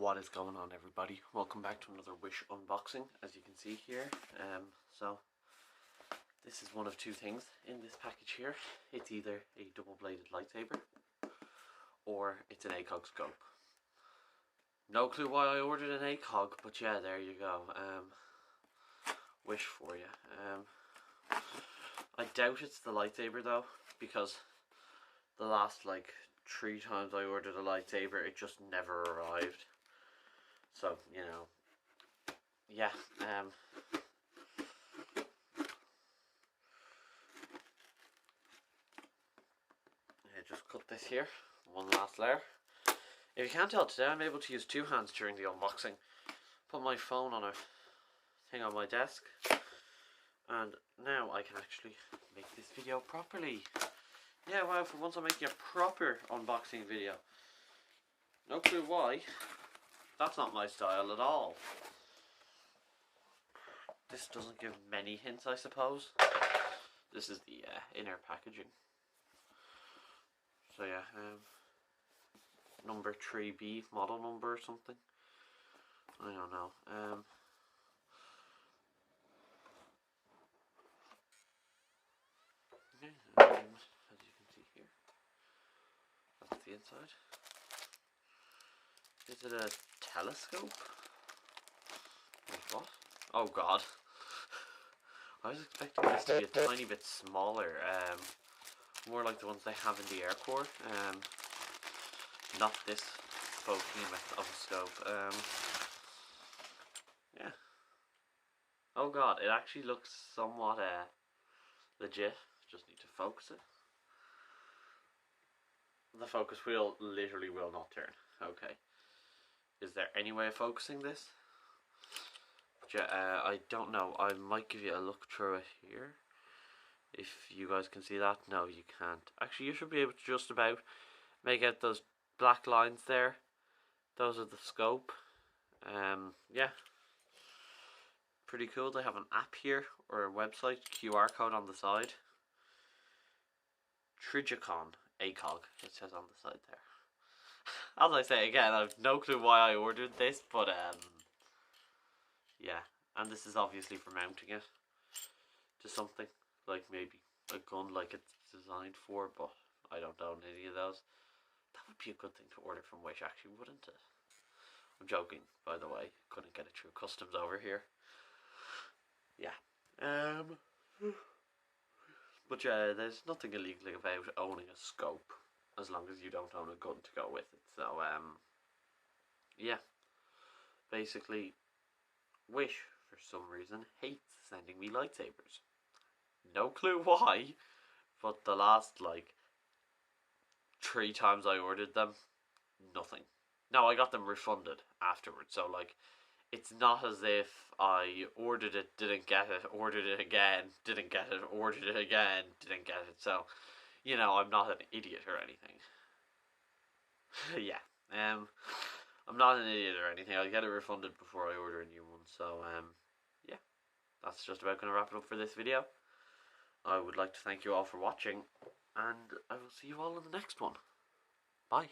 What is going on, everybody? Welcome back to another Wish unboxing. As you can see here, so this is one of two things in this package here. It's either a double-bladed lightsaber or it's an ACOG scope. No clue why I ordered an ACOG, but yeah, there you go. Wish for you. I doubt it's the lightsaber though, because the last 3 times I ordered a lightsaber, it just never arrived. So, you know, yeah, just cut this here, one last layer. If you can't tell today, I'm able to use 2 hands during the unboxing. Put my phone on a thing on my desk, and now I can actually make this video properly. Yeah, wow, for once I'm making a proper unboxing video. No clue why. That's not my style at all. This doesn't give many hints, I suppose. This is the inner packaging. So yeah, number 3B, model number or something. I don't know. Okay, as you can see here, that's the inside. Is it a telescope? Wait, what? Oh god. I was expecting this to be a tiny bit smaller, more like the ones they have in the Air Corps. Not this behemoth of a scope. Yeah. Oh god, it actually looks somewhat legit. Just need to focus it. The focus wheel literally will not turn. Okay. Is there any way of focusing this? But yeah, I don't know. I might give you a look through it here. If you guys can see that. No, you can't. Actually, you should be able to just about make out those black lines there. Those are the scope. Yeah. Pretty cool. They have an app here, or a website, QR code on the side. Trijicon ACOG, it says on the side there. As I say again, I have no clue why I ordered this, but yeah, and this is obviously for mounting it to something, like maybe a gun like it's designed for, but I don't own any of those. That would be a good thing to order from Wish, actually, wouldn't it? I'm joking, by the way, couldn't get it through customs over here. Yeah, but yeah, there's nothing illegal about owning a scope, as long as you don't own a gun to go with it. So, yeah, basically, Wish, for some reason, hates sending me lightsabers. No clue why, but the last, 3 times I ordered them, nothing. No, I got them refunded afterwards, so, it's not as if I ordered it, didn't get it, ordered it again, didn't get it, ordered it again, didn't get it, so, you know, I'm not an idiot or anything. Yeah, I'm not an idiot or anything. I'll get it refunded before I order a new one. So, yeah, that's just about going to wrap it up for this video. I would like to thank you all for watching, and I will see you all in the next one. Bye.